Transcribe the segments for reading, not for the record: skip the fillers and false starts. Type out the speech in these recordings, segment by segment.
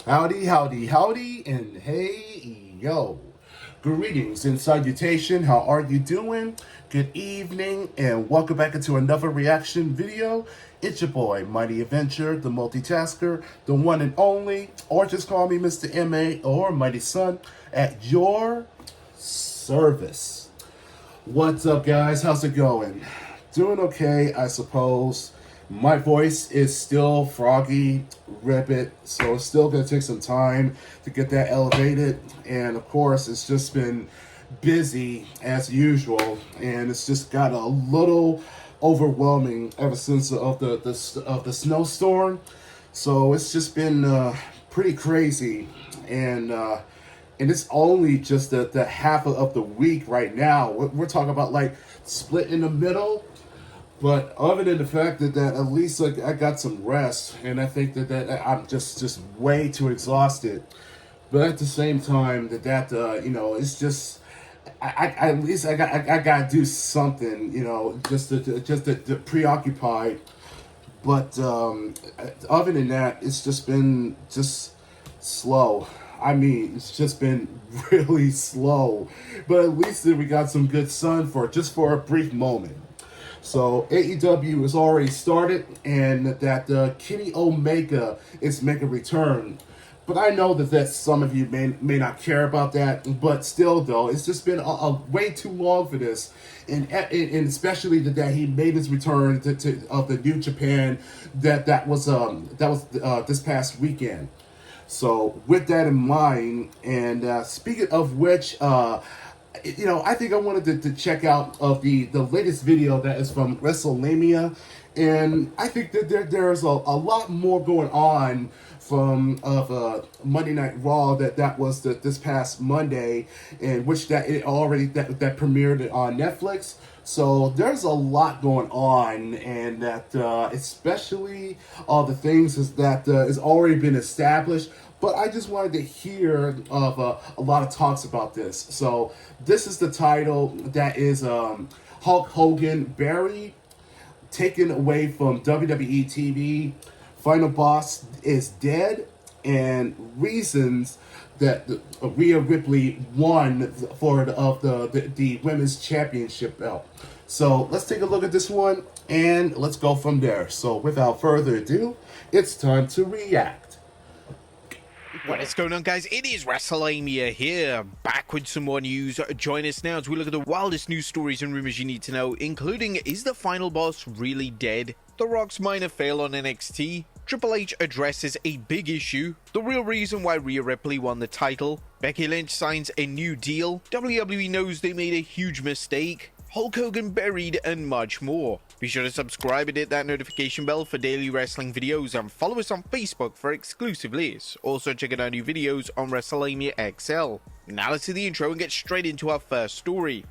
Howdy, howdy, howdy, and hey, yo. Greetings and salutation. How are you doing? Good evening, and welcome back into another reaction video. It's your boy, Mighty Adventure, the multitasker, the one and only, or just call me Mr. M.A. or Mighty Son, at your service. What's up, guys? How's it going? Doing okay, I suppose. My voice is still froggy, ribbit, so it's still going to take some time to get that elevated. And of course, it's just been busy as usual, and it's just got a little overwhelming ever since of the snowstorm. So it's just been pretty crazy, and it's only just the half of the week right now. We're talking about like split in the middle. But other than the fact that at least like I got some rest, and I think that I'm just way too exhausted. But at the same time, it's just at least I gotta do something, just to preoccupy. But other than that, it's just been just slow. I mean, it's just been really slow. But at least we got some good sun for a brief moment. So AEW has already started, and that Kenny Omega is making a return. But I know that some of you may not care about that. But still, though, it's just been a way too long for this, and especially that he made his return to of the New Japan that was this past weekend. So with that in mind, and speaking of which, I think I wanted to check out of the latest video that is from WrestleMania, and I think that there's a lot more going on from Monday Night Raw that was this past Monday, in which that premiered on Netflix. So there's a lot going on, and that especially all the things that has already been established. But I just wanted to hear of a lot of talks about this. So this is the title that is Hulk Hogan buried, taken away from WWE TV. Final boss is dead, and reasons that Rhea Ripley won for the women's championship belt. So let's take a look at this one, and let's go from there. So without further ado, it's time to react. What is going on, guys? It is WrestleMania here, back with some more news. Join us now as we look at the wildest news stories and rumors you need to know, including, is the final boss really dead? The Rock's minor fail on NXT, Triple H addresses a big issue, the real reason why Rhea Ripley won the title, Becky Lynch signs a new deal, WWE knows they made a huge mistake, Hulk Hogan buried, and much more. Be sure to subscribe and hit that notification bell for daily wrestling videos, and follow us on Facebook for exclusive lists. Also check out our new videos on WrestleMania XL. Now let's do the intro and get straight into our first story.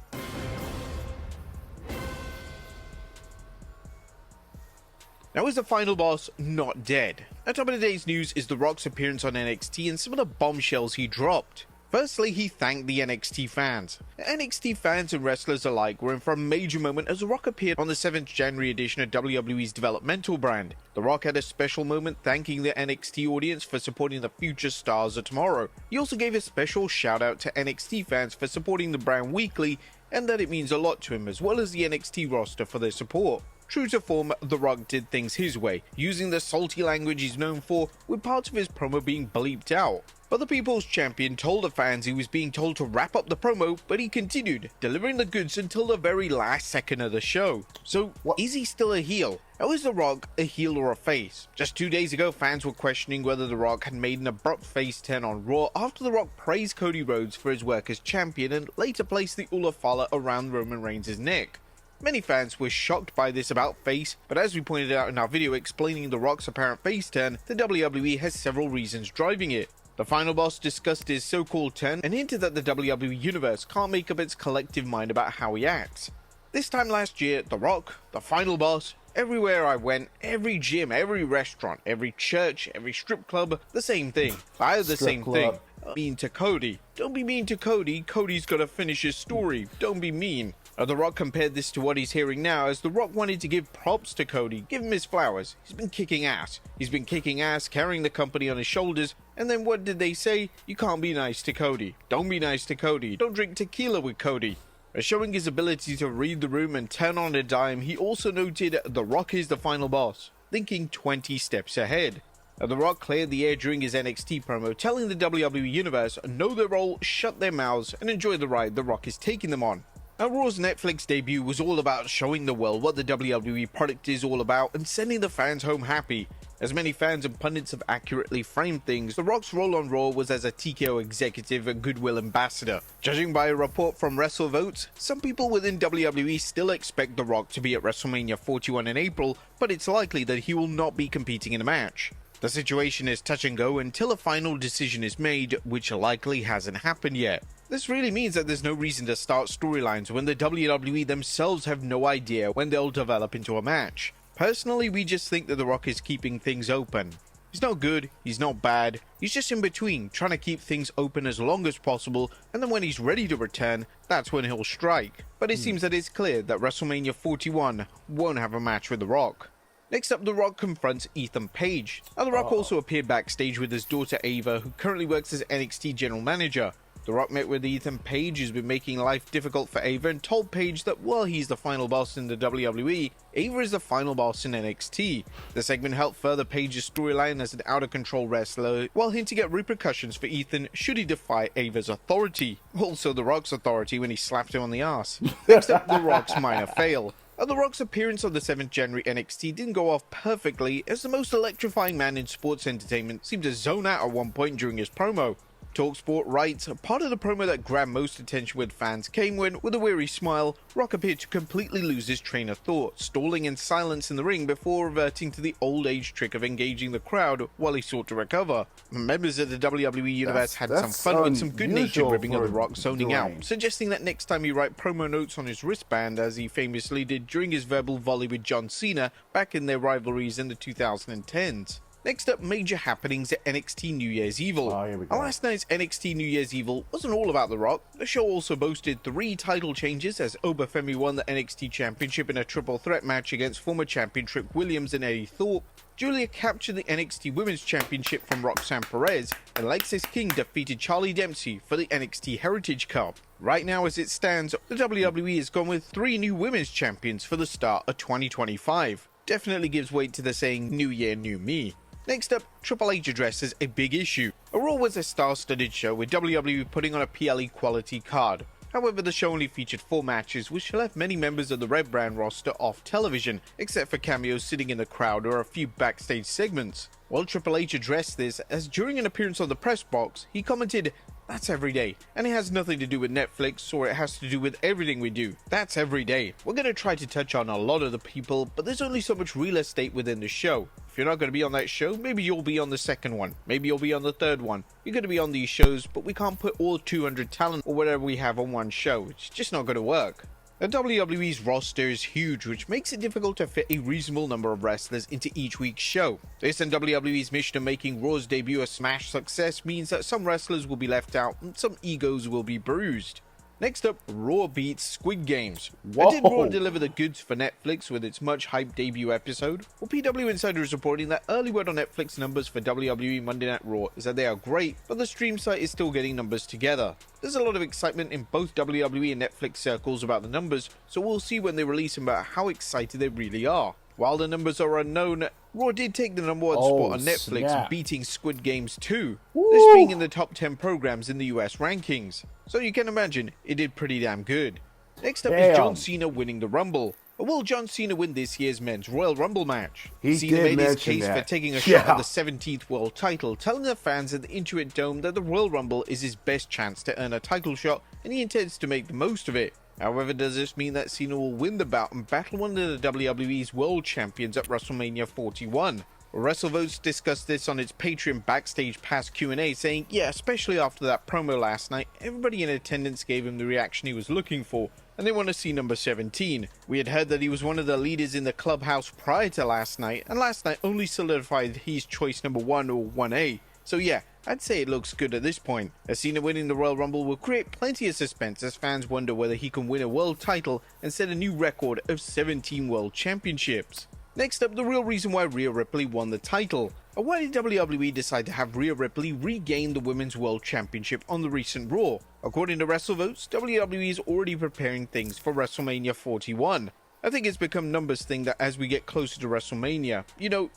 Now, is the final boss not dead? At top of today's news is The Rock's appearance on NXT and some of the bombshells he dropped. Firstly, he thanked the NXT fans. NXT fans and wrestlers alike were in for a major moment as The Rock appeared on the 7th January edition of WWE's developmental brand. The Rock had a special moment thanking the NXT audience for supporting the future stars of tomorrow. He also gave a special shout out to NXT fans for supporting the brand weekly, and that it means a lot to him, as well as the NXT roster, for their support. True to form, The Rock did things his way, using the salty language he's known for, with parts of his promo being bleeped out. But the People's Champion told the fans he was being told to wrap up the promo, but he continued, delivering the goods until the very last second of the show. So, is he still a heel? How is The Rock a heel or a face? Just 2 days ago, fans were questioning whether The Rock had made an abrupt face turn on Raw after The Rock praised Cody Rhodes for his work as champion and later placed the Ulafala around Roman Reigns' neck. Many fans were shocked by this about face, but as we pointed out in our video explaining The Rock's apparent face turn, the WWE has several reasons driving it. The final boss discussed his so-called turn and hinted that the WWE universe can't make up its collective mind about how he acts. This time last year, The Rock, the final boss, everywhere I went, every gym, every restaurant, every church, every strip club, the same thing. I had the same thing. Mean to Cody. Don't be mean to Cody. Cody's gotta finish his story. Don't be mean. The Rock compared this to what he's hearing now, as The Rock wanted to give props to Cody, give him his flowers. He's been kicking ass. He's been kicking ass, carrying the company on his shoulders, and then what did they say? You can't be nice to Cody. Don't be nice to Cody. Don't drink tequila with Cody. Showing his ability to read the room and turn on a dime, he also noted The Rock is the final boss, thinking 20 steps ahead. The Rock cleared the air during his NXT promo, telling the WWE Universe, know their role, shut their mouths, and enjoy the ride The Rock is taking them on. Now, Raw's Netflix debut was all about showing the world what the WWE product is all about and sending the fans home happy. As many fans and pundits have accurately framed things, The Rock's role on Raw was as a TKO executive and goodwill ambassador. Judging by a report from WrestleVotes, some people within WWE still expect The Rock to be at WrestleMania 41 in April, but it's likely that he will not be competing in a match. The situation is touch and go until a final decision is made, which likely hasn't happened yet. This really means that there's no reason to start storylines when the WWE themselves have no idea when they'll develop into a match. Personally, we just think that The Rock is keeping things open. He's not good, he's not bad, he's just in between, trying to keep things open as long as possible, and then when he's ready to return, that's when he'll strike. But it seems that it's clear that WrestleMania 41 won't have a match with The Rock. Next up, The Rock confronts Ethan Page. Now, The Rock also appeared backstage with his daughter Ava, who currently works as NXT General Manager. The Rock met with Ethan Page, who's been making life difficult for Ava, and told Page that while he's the final boss in the WWE, Ava is the final boss in NXT. The segment helped further Page's storyline as an out-of-control wrestler, while hinting at repercussions for Ethan should he defy Ava's authority. Also The Rock's authority when he slapped him on the ass. Next up, The Rock's minor fail. The Rock's appearance on the 7th January NXT didn't go off perfectly, as the most electrifying man in sports entertainment seemed to zone out at one point during his promo. TalkSport writes, part of the promo that grabbed most attention with fans came when, with a weary smile, Rock appeared to completely lose his train of thought, stalling in silence in the ring before reverting to the old age trick of engaging the crowd while he sought to recover. Members of the WWE Universe had some fun with some good-natured ribbing of The Rock zoning out, suggesting that next time he write promo notes on his wristband, as he famously did during his verbal volley with John Cena back in their rivalries in the 2010s. Next up, major happenings at NXT New Year's Evil. Last night's NXT New Year's Evil wasn't all about The Rock. The show also boasted 3 title changes as Obafemi won the NXT Championship in a triple threat match against former champion Trick Williams and Eddie Thorpe. Julia captured the NXT Women's Championship from Roxanne Perez, and Lexis King defeated Charlie Dempsey for the NXT Heritage Cup. Right now, as it stands, the WWE has gone with 3 new women's champions for the start of 2025. Definitely gives weight to the saying, New Year, New Me. Next up, Triple H addresses a big issue. Raw was a star-studded show with WWE putting on a PLE quality card. However, the show only featured 4 matches, which left many members of the Red Brand roster off television, except for cameos sitting in the crowd or a few backstage segments. Well, Triple H addressed this, as during an appearance on the press box, he commented, "That's every day, and it has nothing to do with Netflix, or it has to do with everything we do. That's every day. We're going to try to touch on a lot of the people, but there's only so much real estate within the show. If you're not going to be on that show, maybe you'll be on the second one. Maybe you'll be on the third one. You're going to be on these shows, but we can't put all 200 talent or whatever we have on one show. It's just not going to work." The WWE's roster is huge, which makes it difficult to fit a reasonable number of wrestlers into each week's show. This and WWE's mission of making Raw's debut a smash success means that some wrestlers will be left out and some egos will be bruised. Next up, Raw beats Squid Games. Did Raw deliver the goods for Netflix with its much-hyped debut episode? Well, PW Insider is reporting that early word on Netflix numbers for WWE Monday Night Raw is that they are great, but the stream site is still getting numbers together. There's a lot of excitement in both WWE and Netflix circles about the numbers, so we'll see when they release them about how excited they really are. While the numbers are unknown, Raw did take the number 1 spot on Netflix, beating Squid Games 2, this being in the top 10 programs in the US rankings. So you can imagine, it did pretty damn good. Next up is John Cena winning the Rumble. But will John Cena win this year's men's Royal Rumble match? Cena made his case for taking a shot at the 17th world title, telling the fans at the Intuit Dome that the Royal Rumble is his best chance to earn a title shot, and he intends to make the most of it. However, does this mean that Cena will win the bout and battle one of the WWE's world champions at WrestleMania 41? WrestleVotes discussed this on its Patreon Backstage Pass Q&A, saying, yeah, especially after that promo last night, everybody in attendance gave him the reaction he was looking for, and they want to see number 17. We had heard that he was one of the leaders in the clubhouse prior to last night, and last night only solidified he's choice number 1 or 1A. So yeah, I'd say it looks good at this point. Cena winning the Royal Rumble will create plenty of suspense as fans wonder whether he can win a world title and set a new record of 17 world championships. Next up, the real reason why Rhea Ripley won the title. Why did WWE decide to have Rhea Ripley regain the Women's World Championship on the recent Raw? According to WrestleVotes, WWE is already preparing things for WrestleMania 41. I think it's become numbers thing that as we get closer to WrestleMania,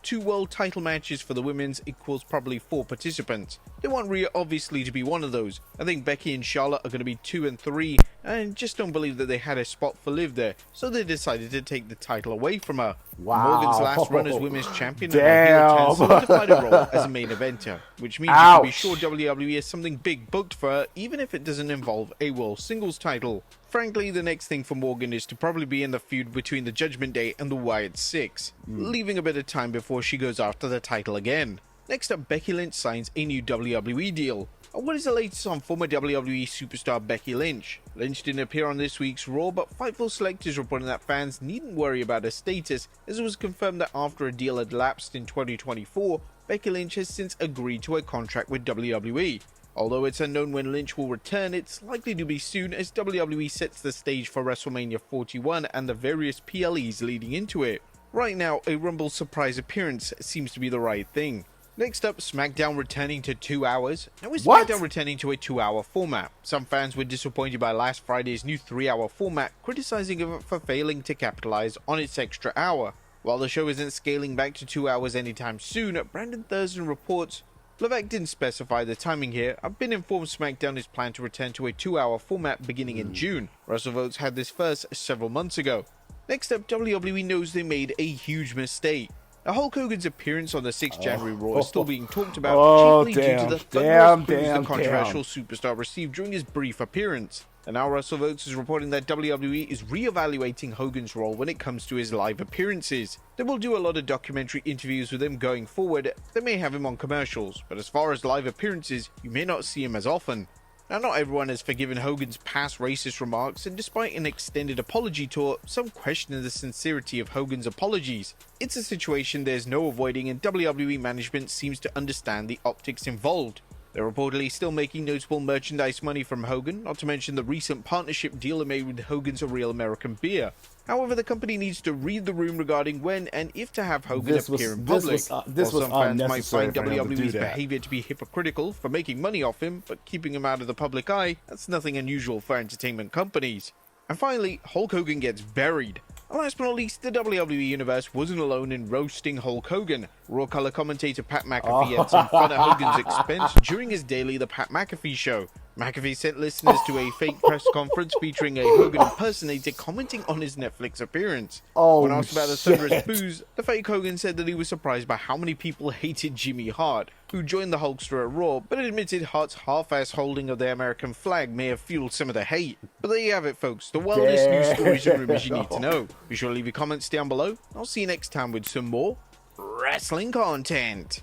2 world title matches for the women's equals probably 4 participants. They want Rhea obviously to be one of those. I think Becky and Charlotte are going to be 2 and 3, and just don't believe that they had a spot for Liv there, so they decided to take the title away from her. Wow. Morgan's last run as women's champion and her heel turn solidified a role as a main eventer, which means you can be sure WWE has something big booked for her, even if it doesn't involve a world singles title. Frankly, the next thing for Morgan is to probably be in the feud between the Judgment Day and the Wyatt Six, leaving a bit of time before she goes after the title again. Next up, Becky Lynch signs a new WWE deal. What is the latest on former WWE superstar Becky Lynch? Lynch didn't appear on this week's Raw, but Fightful Select is reporting that fans needn't worry about her status, as it was confirmed that after a deal had lapsed in 2024, Becky Lynch has since agreed to a contract with WWE. Although it's unknown when Lynch will return, it's likely to be soon as WWE sets the stage for WrestleMania 41 and the various PLEs leading into it. Right now, a Rumble surprise appearance seems to be the right thing. Next up, SmackDown returning to 2 hours. Now is SmackDown returning to a 2-hour format? Some fans were disappointed by last Friday's new 3-hour format, criticizing it for failing to capitalize on its extra hour. While the show isn't scaling back to 2 hours anytime soon, Brandon Thurston reports, Levesque didn't specify the timing here. I've been informed SmackDown is planned to return to a 2-hour format beginning in June. WrestleVotes had this first several months ago. Next up, WWE knows they made a huge mistake. Now, Hulk Hogan's appearance on the 6th January Raw is still being talked about, chiefly due to the thunderous boos the controversial superstar received during his brief appearance. And now WrestleVotes is reporting that WWE is re-evaluating Hogan's role when it comes to his live appearances. They will do a lot of documentary interviews with him going forward. They may have him on commercials, but as far as live appearances, you may not see him as often. Now, not everyone has forgiven Hogan's past racist remarks, and despite an extended apology tour, some question the sincerity of Hogan's apologies. It's a situation there's no avoiding, and WWE management seems to understand the optics involved. They're reportedly still making notable merchandise money from Hogan, not to mention the recent partnership deal they made with Hogan's A Real American Beer. However, the company needs to read the room regarding when and if to have Hogan appear in public. While some fans might find WWE's behavior to be hypocritical for making money off him, but keeping him out of the public eye, that's nothing unusual for entertainment companies. And finally, Hulk Hogan gets buried. And last but not least, the WWE Universe wasn't alone in roasting Hulk Hogan. Raw color commentator Pat McAfee had some fun at Hogan's expense during his daily The Pat McAfee Show. McAfee sent listeners to a fake press conference featuring a Hogan impersonator commenting on his Netflix appearance. When asked about the thunderous boos, the fake Hogan said that he was surprised by how many people hated Jimmy Hart, who joined the Hulkster at Raw, but admitted Hart's half-ass holding of the American flag may have fueled some of the hate. But there you have it, folks, the wildest news stories and rumors you need to know. Be sure to leave your comments down below. I'll see you next time with some more wrestling content.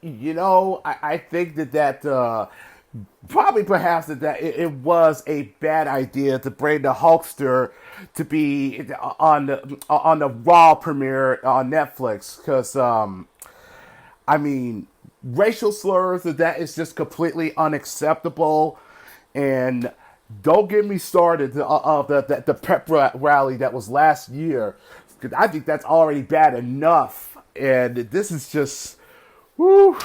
I think that perhaps it was a bad idea to bring the Hulkster to be on the Raw premiere on Netflix, because racial slurs, that is just completely unacceptable. And don't get me started of the pep rally that was last year, because I think that's already bad enough. And this is just, whew,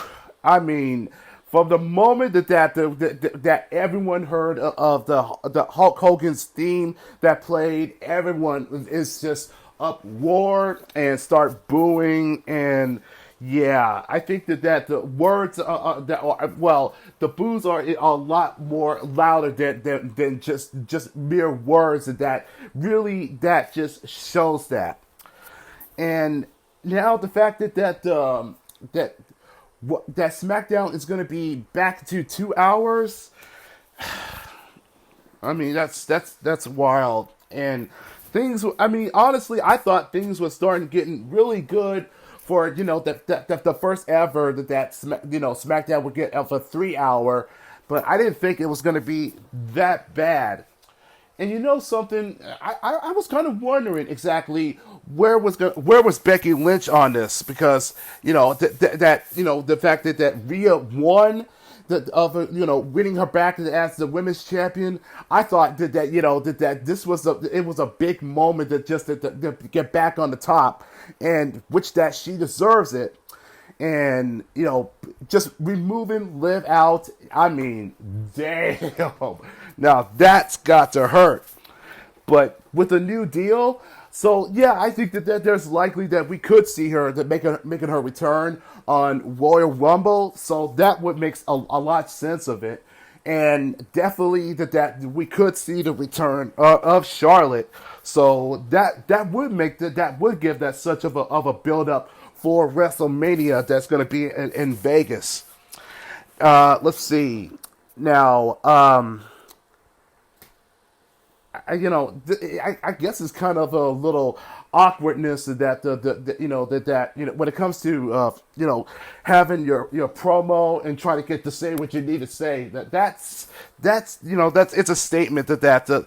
from the moment that everyone heard of the Hulk Hogan's theme that played, everyone is just uproar and start booing. And yeah, I think that the words the boos are a lot more louder than just mere words, and that just shows that. And now the fact that SmackDown is going to be back to 2 hours. That's wild. And things. Honestly, I thought things were starting getting really good for the first ever that SmackDown would get for 3 hour, but I didn't think it was going to be that bad. And something, I was kind of wondering exactly where was Becky Lynch on this? Because the fact that Rhea won winning her back as the women's champion, I thought that this was a big moment to get back on the top, and which that she deserves it. And just removing Liv out, I mean, damn. Now that's got to hurt. But with a new deal, so yeah, I think that there's likely that we could see her making her return on Royal Rumble. So that would make a lot sense of it, and definitely that we could see the return of Charlotte. So that would give that such of a build up for WrestleMania that's going to be in Vegas. Let's see now. I guess it's kind of a little awkwardness that when it comes to having your promo and trying to get to say what you need to say, that's it's a statement that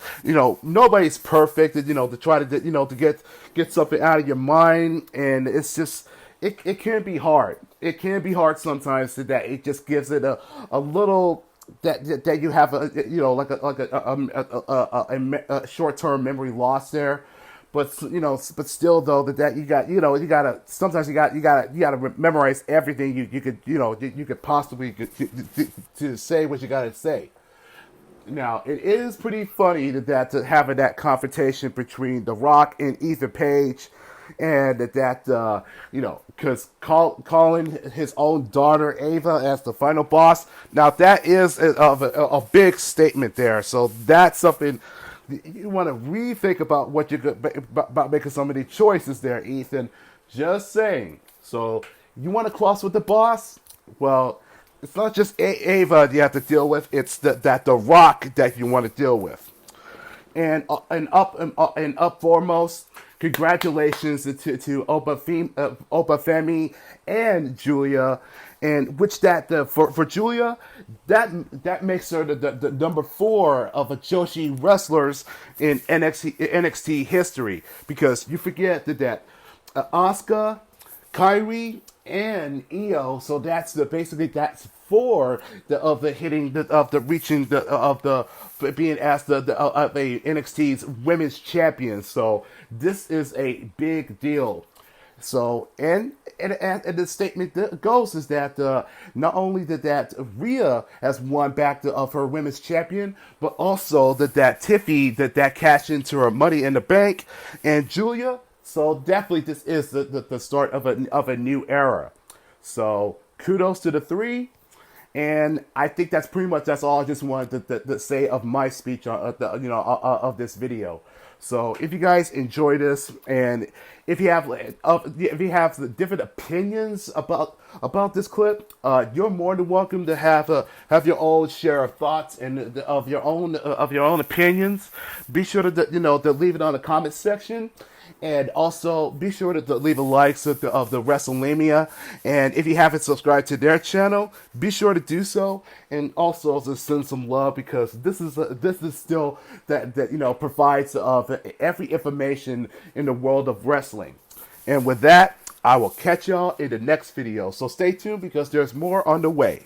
nobody's perfect, to try to get something out of your mind, and it's just it can be hard. It can be hard sometimes that it just gives it a little. That you have a short-term memory loss there, but still though that you gotta sometimes you gotta memorize everything you could possibly to say what you gotta say. Now it is pretty funny that to having that confrontation between The Rock and Ethan Page, and because calling his own daughter Ava as the final boss. Now that is a big statement there. So that's something you want to rethink about about making some of these choices there, Ethan. Just saying. So you want to cross with the boss? Well, it's not just Ava you have to deal with. It's the Rock that you want to deal with. And up foremost, congratulations to Opa Femi and Julia, and which for Julia that makes her the number 4 of a Joshi wrestlers in NXT history, because you forget that Asuka, Kairi, and Io, so that's basically 4 of the being as the NXT's women's champion. So this is a big deal. So and the statement goes is that not only that Rhea has won back of her women's champion, but also that Tiffy that cashed into her Money in the Bank, and Julia. So definitely this is the start of a new era. So kudos to the 3. And I think that's all I just wanted to say of my speech of this video. So if you guys enjoy this, and if you have different opinions about this clip, you're more than welcome to have your own share of thoughts and of your own opinions. Be sure to leave it on the comment section. And also, be sure to leave a like of the WrestleMania. And if you haven't subscribed to their channel, be sure to do so. And also to send some love, because this is still that provides every information in the world of wrestling. And with that, I will catch y'all in the next video. So stay tuned, because there's more on the way.